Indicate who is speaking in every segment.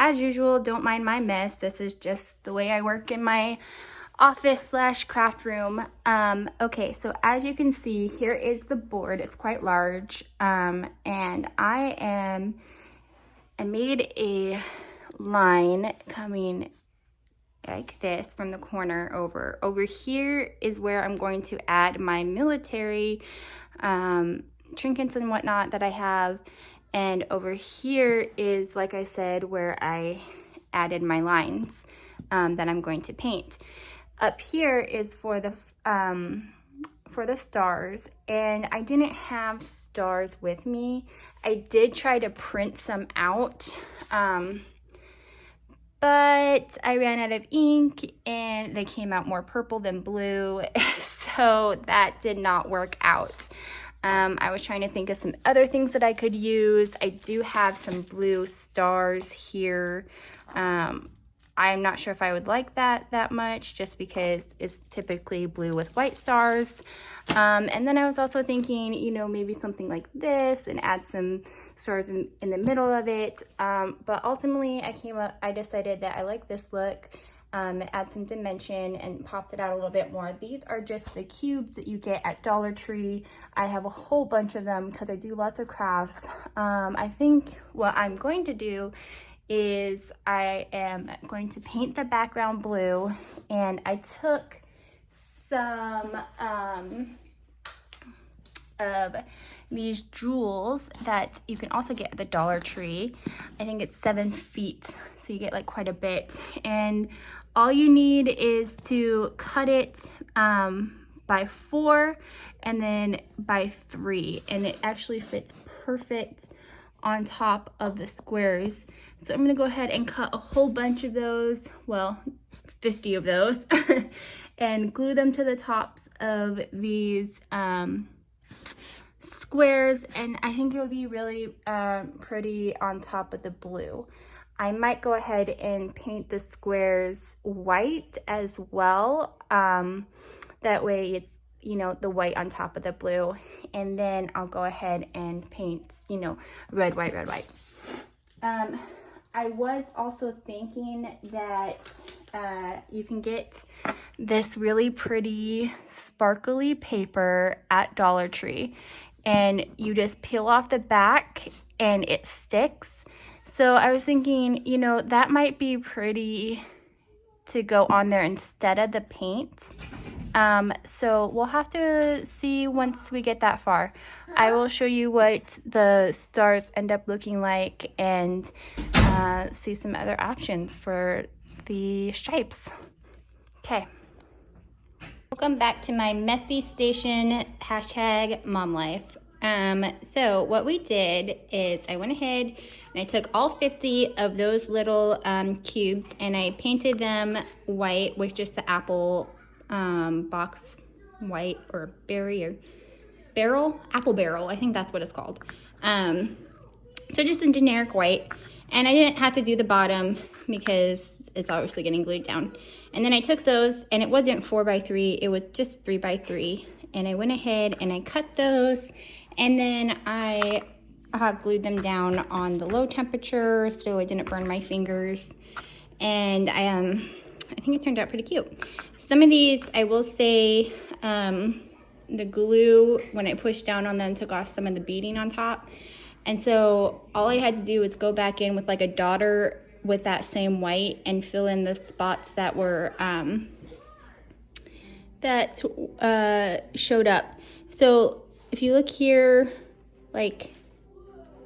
Speaker 1: as usual, don't mind my mess. This is just the way I work in my office slash craft room. Okay, so as you can see, here is the board. It's quite large. And I made a line coming like this from the corner over. Over here is where I'm going to add my military trinkets and whatnot that I have. And over here is, like I said, where I added my lines that I'm going to paint. Up here is for the stars, and I didn't have stars with me. I did try to print some out, but I ran out of ink and they came out more purple than blue, so that did not work out. I was trying to think of some other things that I could use. I do have some blue stars here. I'm not sure if I would like that much, just because it's typically blue with white stars. And then I was also thinking, you know, maybe something like this and add some stars in the middle of it. But ultimately I decided that I like this look. Add some dimension and popped it out a little bit more. These are just the cubes that you get at Dollar Tree. I have a whole bunch of them because I do lots of crafts. I think what I'm going to do is I am going to paint the background blue, and I took some of these jewels that you can also get at the Dollar Tree. I think it's 7 feet, so you get like quite a bit. And all you need is to cut it by 4 and then by 3, and it actually fits perfect on top of the squares. So I'm gonna go ahead and cut a whole bunch of those, well, 50 of those, and glue them to the tops of these squares, and I think it would be really pretty on top of the blue. I might go ahead and paint the squares white as well. That way it's, you know, the white on top of the blue, and then I'll go ahead and paint, you know, red, white, red, white. I was also thinking that you can get this really pretty sparkly paper at Dollar Tree, and you just peel off the back and it sticks. So I was thinking, you know, that might be pretty to go on there instead of the paint. So we'll have to see once we get that far. I will show you what the stars end up looking like and see some other options for the stripes. Okay. Welcome back to my messy station, #momlife. So what we did is I went ahead and I took all 50 of those little cubes and I painted them white with just the apple box white, or berry, or barrel, apple barrel, I think that's what it's called. So just a generic white, and I didn't have to do the bottom because it's obviously getting glued down. And then I took those, and it wasn't 4 by 3, it was just 3 by 3, and I went ahead and I cut those, and then I glued them down on the low temperature so I didn't burn my fingers. And I think it turned out pretty cute. Some of these, I will say, the glue, when I pushed down on them, took off some of the beading on top. And so all I had to do was go back in with like a daughter with that same white and fill in the spots that were, showed up. So if you look here, like,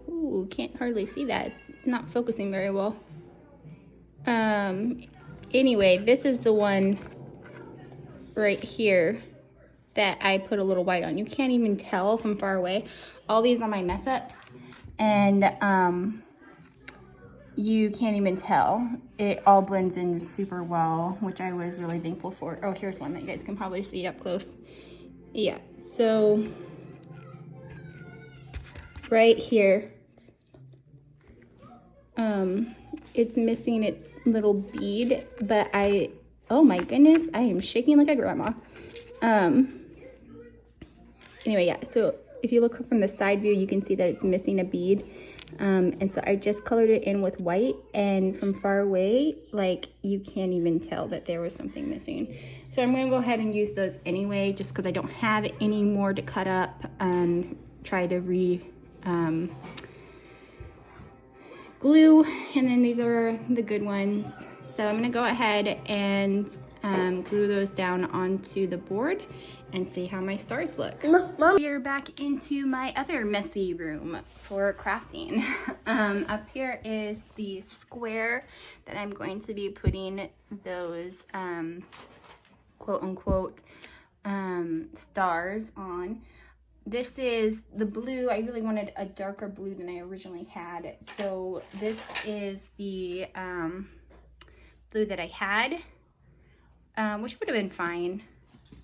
Speaker 1: ooh, can't hardly see that. It's not focusing very well. Anyway, this is the one right here that I put a little white on. You can't even tell from far away. All these are my mess ups, and you can't even tell. It all blends in super well, which I was really thankful for. Oh, here's one that you guys can probably see up close. Yeah, so right here, it's missing its little bead, but oh my goodness, I am shaking like a grandma. Anyway, yeah, so if you look from the side view, you can see that it's missing a bead. And so I just colored it in with white, and from far away, like, you can't even tell that there was something missing. So I'm gonna go ahead and use those anyway, just because I don't have any more to cut up and try to glue. And then these are the good ones. So I'm gonna go ahead and glue those down onto the board and see how my stars look. Mom. We are back into my other messy room for crafting. Up here is the square that I'm going to be putting those quote unquote stars on. This is the blue. I really wanted a darker blue than I originally had. So this is the blue that I had, which would have been fine.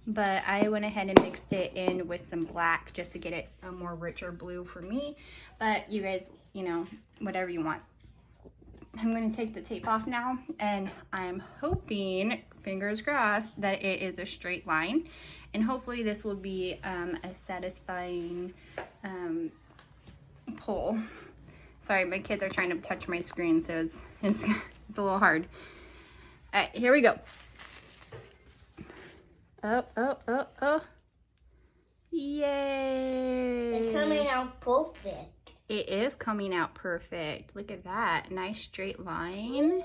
Speaker 1: But I went ahead and mixed it in with some black just to get it a more richer blue for me. But you guys, you know, whatever you want. I'm going to take the tape off now, and I'm hoping, fingers crossed, that it is a straight line. And hopefully this will be a satisfying pull. Sorry, my kids are trying to touch my screen, so it's a little hard. All right, here we go. Oh. Yay.
Speaker 2: It's coming out perfect.
Speaker 1: It is coming out perfect. Look at that. Nice straight line.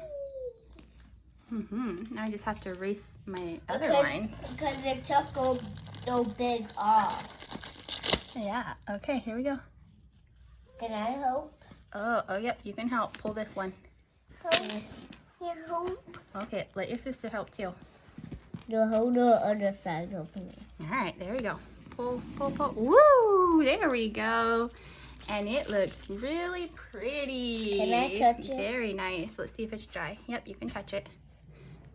Speaker 1: Now I just have to erase my other lines.
Speaker 2: Because it took so big off.
Speaker 1: Yeah. Okay, here we go.
Speaker 2: Can I help?
Speaker 1: Oh, yep. You can help. Pull this one.
Speaker 2: Help.
Speaker 1: Okay, let your sister help too.
Speaker 2: No, hold the other side of me.
Speaker 1: All right, there we go. Pull. Woo! There we go. And it looks really pretty.
Speaker 2: Can I touch it?
Speaker 1: Very nice. Let's see if it's dry. Yep, you can touch it.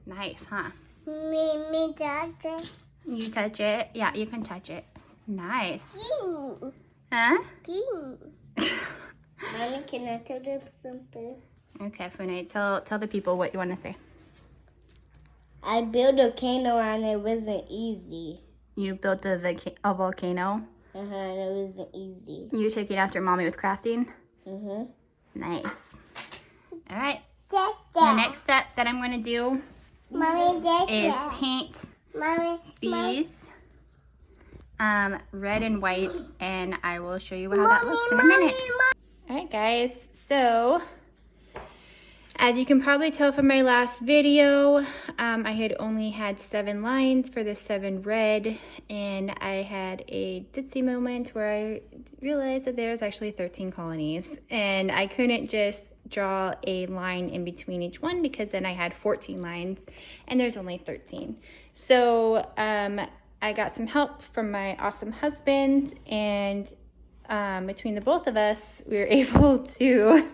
Speaker 1: Nice, huh?
Speaker 2: Me touch it.
Speaker 1: You touch it? Yeah, you can touch it. Nice.
Speaker 2: Cute.
Speaker 1: Huh?
Speaker 2: Cute. Mommy, can I tell them something?
Speaker 1: Okay, Funai, tell the people what you want to say.
Speaker 2: I built a volcano and it wasn't easy.
Speaker 1: You built a volcano?
Speaker 2: And it wasn't easy.
Speaker 1: You taking after mommy with crafting? Nice. All right. The next step that I'm going to do is paint these red and white, and I will show you how that looks in a minute. All right, guys. So, as you can probably tell from my last video, I had only had 7 lines for the 7 red, and I had a ditzy moment where I realized that there's actually 13 colonies, and I couldn't just draw a line in between each one because then I had 14 lines, and there's only 13. So I got some help from my awesome husband, and between the both of us, we were able to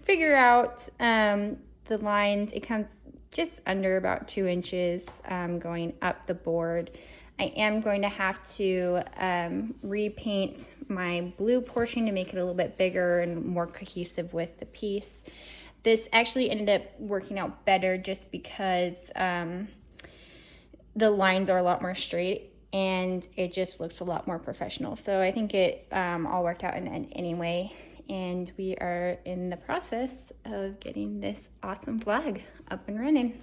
Speaker 1: figure out the lines. It comes just under about 2 inches going up the board. I am going to have to repaint my blue portion to make it a little bit bigger and more cohesive with the piece. This actually ended up working out better just because the lines are a lot more straight and it just looks a lot more professional. So I think it all worked out in the end anyway. And we are in the process of getting this awesome flag up and running.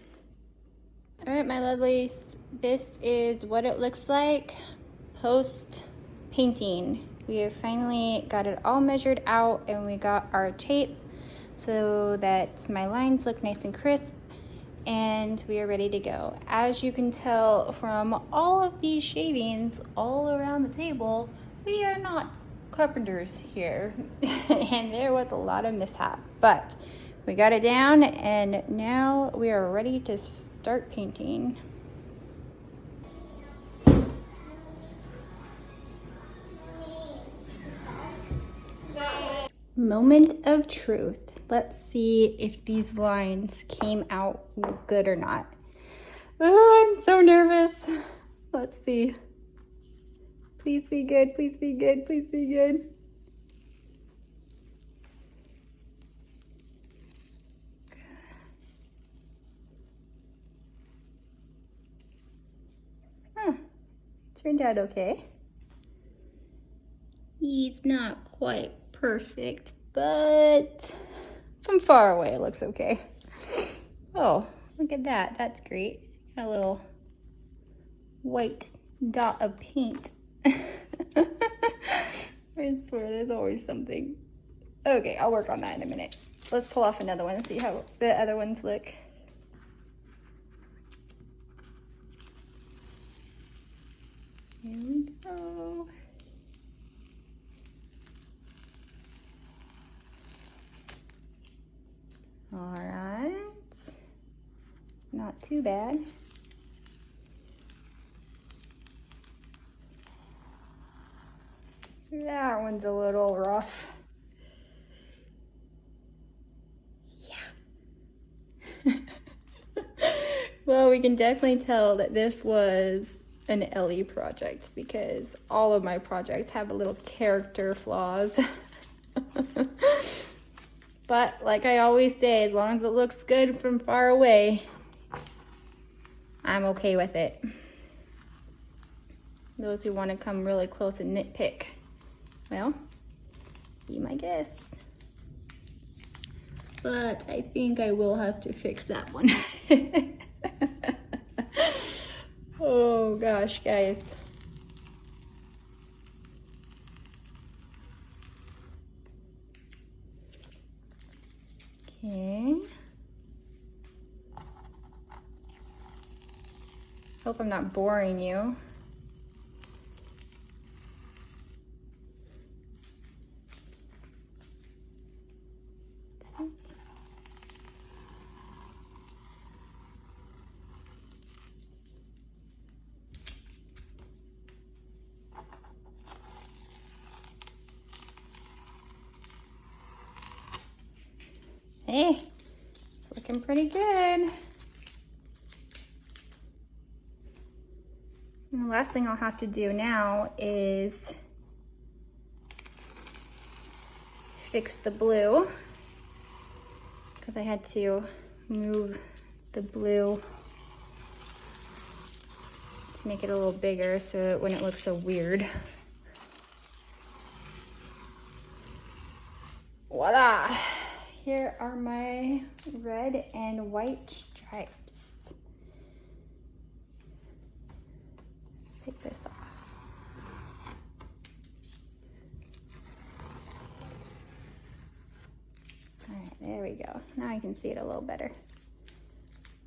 Speaker 1: All right, my lovelies, this is what it looks like post painting. We have finally got it all measured out, and we got our tape so that my lines look nice and crisp, and we are ready to go. As you can tell from all of these shavings all around the table, we are not carpenters here and there was a lot of mishap, but we got it down and now we are ready to start painting. Moment of truth. Let's see if these lines came out good or not. Oh, I'm so nervous. Let's see. Please be good, please be good, please be good. Huh, turned out okay. He's not quite perfect, but from far away it looks okay. Oh, look at that. That's great. Got a little white dot of paint. I swear there's always something. Okay, I'll work on that in a minute. Let's pull off another one and see how the other ones look. Here we go. All right. Not too bad. That one's a little rough. Yeah. Well, we can definitely tell that this was an Ellie project because all of my projects have a little character flaws. But like I always say, as long as it looks good from far away, I'm okay with it. Those who want to come really close and nitpick, well, be my guest. But I think I will have to fix that one. Oh gosh, guys. Okay. Hope I'm not boring you. Hey, it's looking pretty good. And the last thing I'll have to do now is fix the blue because I had to move the blue to make it a little bigger so it wouldn't look so weird. Voila! Here are my red and white stripes. Let's take this off. All right, there we go. Now I can see it a little better.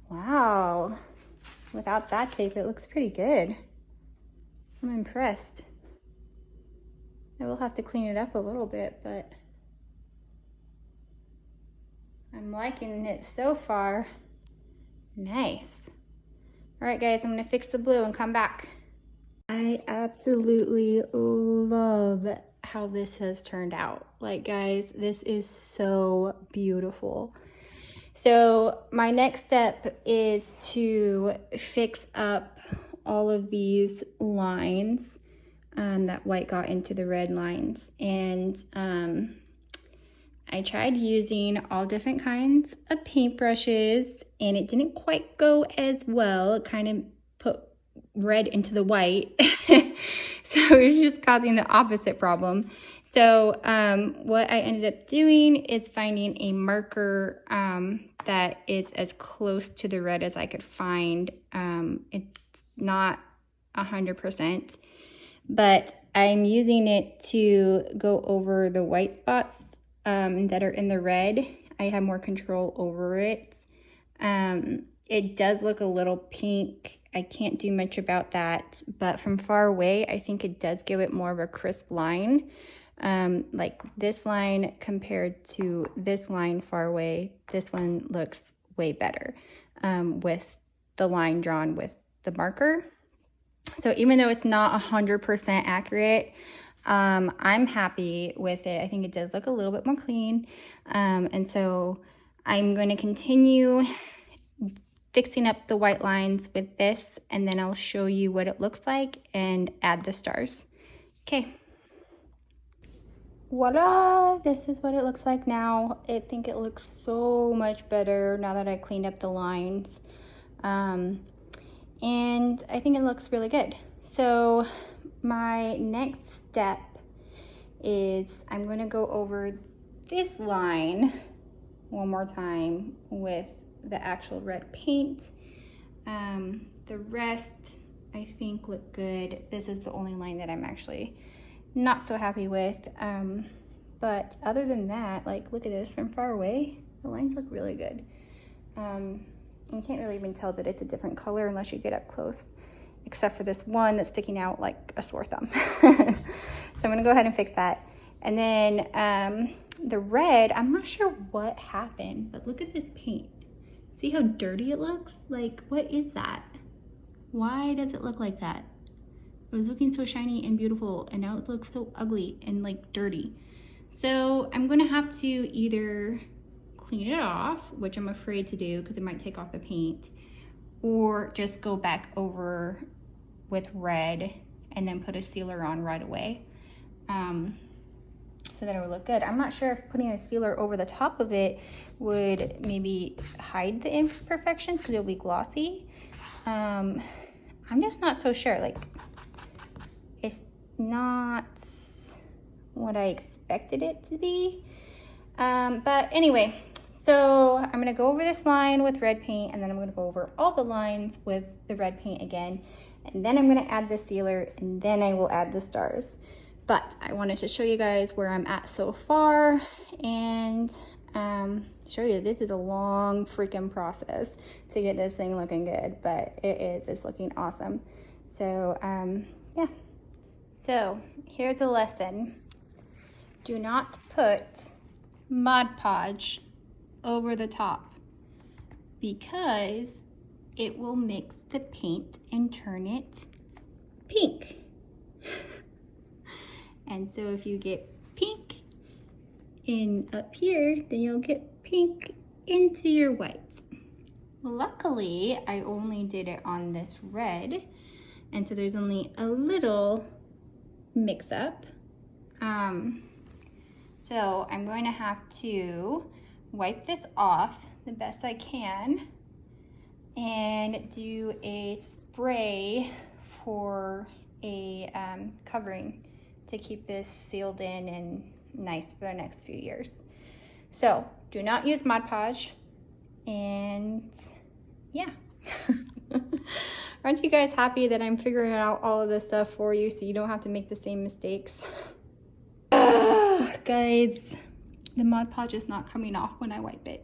Speaker 1: Wow. Without that tape, it looks pretty good. I'm impressed. I will have to clean it up a little bit, but I'm liking it so far. Nice. All right, guys, I'm gonna fix the blue and come back. I absolutely love how this has turned out. Like, guys, this is so beautiful. So my next step is to fix up all of these lines that white got into the red lines. And I tried using all different kinds of paintbrushes and it didn't quite go as well. It kind of put red into the white. So it was just causing the opposite problem. So what I ended up doing is finding a marker that is as close to the red as I could find. It's not 100%, but I'm using it to go over the white spots that are in the red. I have more control over it. It does look a little pink. I can't do much about that, but from far away, I think it does give it more of a crisp line. Like this line compared to this line far away, this one looks way better with the line drawn with the marker. So even though it's not 100% accurate, I'm happy with it. I think it does look a little bit more clean. And so I'm going to continue fixing up the white lines with this, and then I'll show you what it looks like and add the stars. Okay. Voila, this is what it looks like now. I think it looks so much better now that I cleaned up the lines. And I think it looks really good. So my next step is I'm going to go over this line one more time with the actual red paint. The rest I think look good. This is the only line that I'm actually not so happy with. But other than that, like, look at this from far away. The lines look really good. You can't really even tell that it's a different color unless you get up close, except for this one that's sticking out like a sore thumb. So I'm gonna go ahead and fix that. And then the red, I'm not sure what happened, but look at this paint. See how dirty it looks? Like, what is that? Why does it look like that? It was looking so shiny and beautiful, and now it looks so ugly and like dirty. So I'm gonna have to either clean it off, which I'm afraid to do because it might take off the paint, or just go back over with red and then put a sealer on right away, so that it would look good. I'm not sure if putting a sealer over the top of it would maybe hide the imperfections because it'll be glossy. I'm just not so sure. Like, it's not what I expected it to be. But anyway, so I'm gonna go over this line with red paint, and then I'm gonna go over all the lines with the red paint again, and then I'm gonna add the sealer, and then I will add the stars. But I wanted to show you guys where I'm at so far, and show you this is a long freaking process to get this thing looking good, but it's looking awesome. So yeah, so here's a lesson. Do not put Mod Podge over the top because it will mix the paint and turn it pink. And so if you get pink in up here, then you'll get pink into your whites. Luckily, I only did it on this red, and so there's only a little mix up. So I'm going to have to wipe this off the best I can and do a spray for a covering to keep this sealed in and nice for the next few years. So do not use Mod Podge, and yeah. Aren't you guys happy that I'm figuring out all of this stuff for you so you don't have to make the same mistakes? Guys, the Mod Podge is not coming off when I wipe it.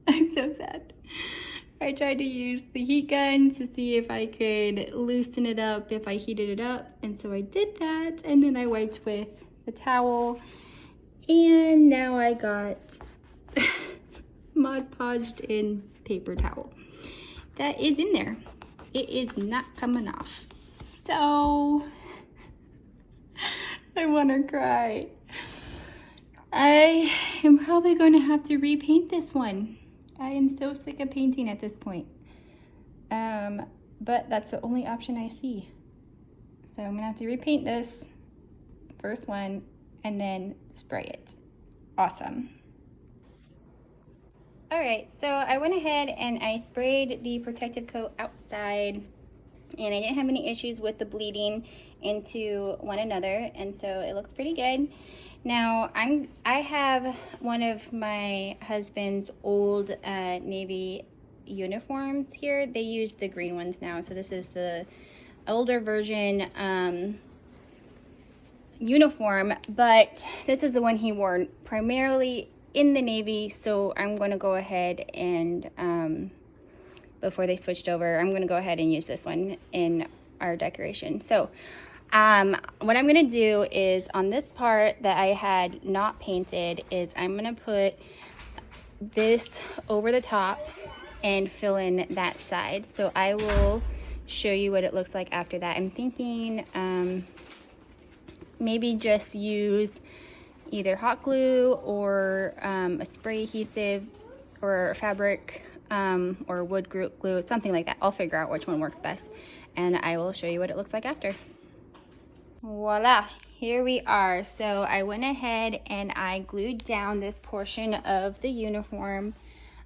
Speaker 1: I'm so sad. I tried to use the heat gun to see if I could loosen it up if I heated it up, and so I did that, and then I wiped with the towel, and now I got Mod Podged in paper towel. That is in there. It is not coming off. So I want to cry. I am probably going to have to repaint this one. I am so sick of painting at this point. But that's the only option I see. So I'm gonna have to repaint this first one and then spray it. Awesome. All right, so I went ahead and I sprayed the protective coat outside, and I didn't have any issues with the bleeding into one another, and so it looks pretty good. Now, I have one of my husband's old Navy uniforms here. They use the green ones now, so this is the older version uniform, but this is the one he wore primarily in the Navy, so I'm going to go ahead and before they switched over, I'm going to go ahead and use this one in our decoration. So what I'm going to do is on this part that I had not painted is I'm going to put this over the top and fill in that side. So I will show you what it looks like after that. I'm thinking maybe just use either hot glue or a spray adhesive or fabric or wood glue, something like that. I'll figure out which one works best, and I will show you what it looks like after. Voila, here we are. So I went ahead and I glued down this portion of the uniform,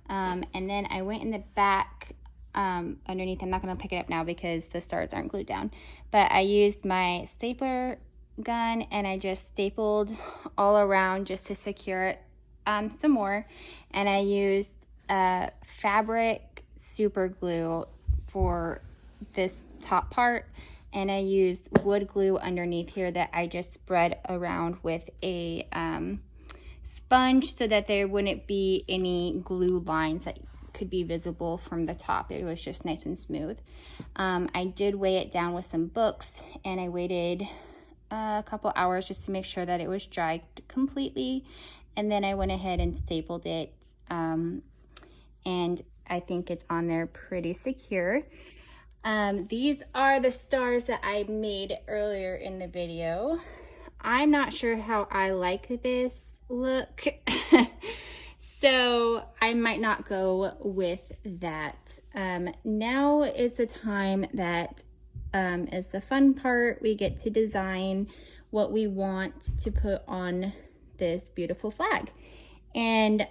Speaker 1: and then I went in the back underneath. I'm not going to pick it up now because the stars aren't glued down, but I used my stapler gun and I just stapled all around just to secure it some more, and I used fabric super glue for this top part, and I used wood glue underneath here that I just spread around with a sponge so that there wouldn't be any glue lines that could be visible from the top. It was just nice and smooth. I did weigh it down with some books, and I waited a couple hours just to make sure that it was dried completely, and then I went ahead and stapled it, and I think it's on there pretty secure. These are the stars that I made earlier in the video. I'm not sure how I like this look, so I might not go with that. Now is the time that is the fun part. We get to design what we want to put on this beautiful flag. And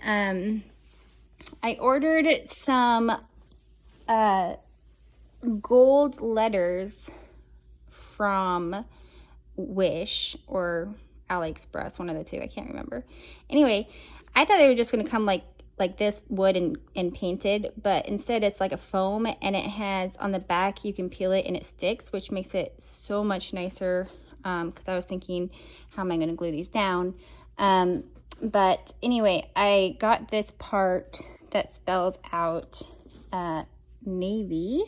Speaker 1: I ordered some gold letters from Wish or AliExpress, one of the two, I can't remember. Anyway, I thought they were just going to come like this wood and painted, but instead it's like a foam, and it has on the back you can peel it and it sticks, which makes it so much nicer, because I was thinking, how am I going to glue these down? But anyway, I got this part that spells out navy,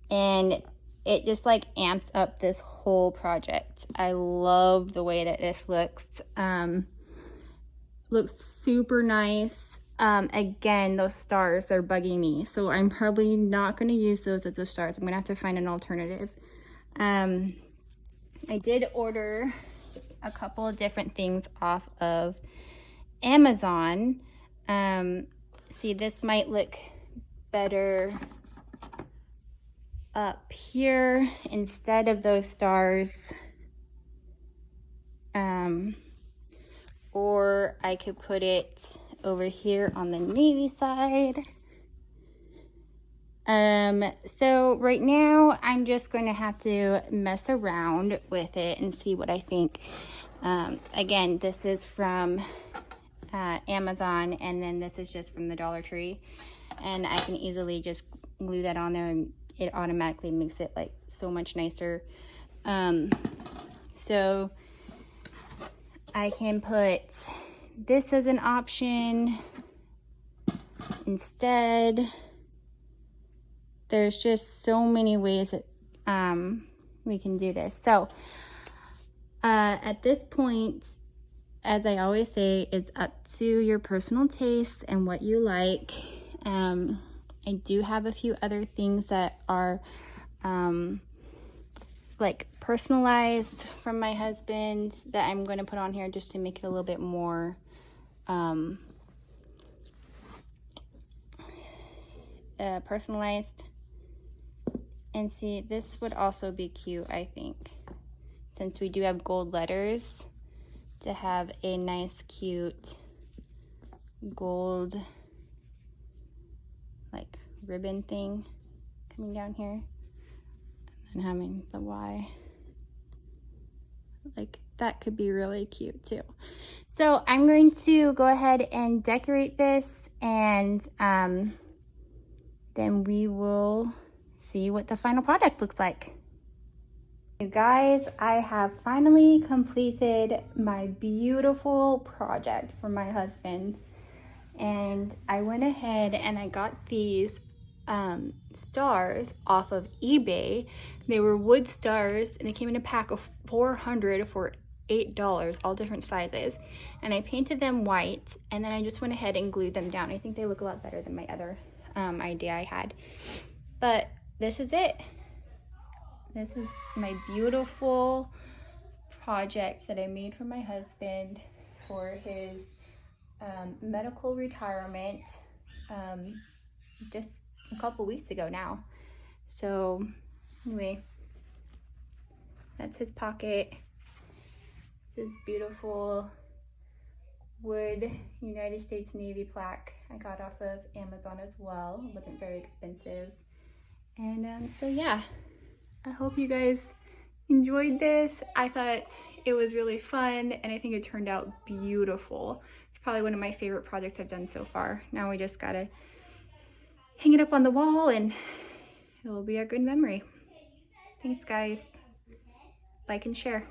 Speaker 1: and it just like amps up this whole project. I love the way that this looks. Looks super nice. Again, those stars, they're bugging me, so I'm probably not going to use those as the stars. I'm going to have to find an alternative. I did order a couple of different things off of Amazon. See, this might look better up here instead of those stars. Or I could put it over here on the navy side. So right now I'm just going to have to mess around with it and see what I think. Again, this is from Amazon, and then this is just from the Dollar Tree, and I can easily just glue that on there, and it automatically makes it like so much nicer. So I can put this as an option instead. There's just so many ways that we can do this. So at this point, as I always say, it's up to your personal taste and what you like. I do have a few other things that are like personalized from my husband that I'm going to put on here just to make it a little bit more personalized. And see, this would also be cute, I think, since we do have gold letters, to have a nice cute gold like ribbon thing coming down here, and having the Y. Like, that could be really cute too. So I'm going to go ahead and decorate this, and then we will see what the final product looks like. You guys, I have finally completed my beautiful project for my husband, and I went ahead and I got these stars off of eBay. They were wood stars, and they came in a pack of 400 for $8, all different sizes, and I painted them white, and then I just went ahead and glued them down. I think they look a lot better than my other idea I had. But this is it. This is my beautiful project that I made for my husband for his medical retirement just a couple weeks ago now. So anyway, that's his pocket. This beautiful wood United States Navy plaque I got off of Amazon as well. It wasn't very expensive. And so yeah, I hope you guys enjoyed this. I thought it was really fun, and I think it turned out beautiful. Probably one of my favorite projects I've done so far. Now we just gotta hang it up on the wall and it will be a good memory. Thanks guys. Like and share.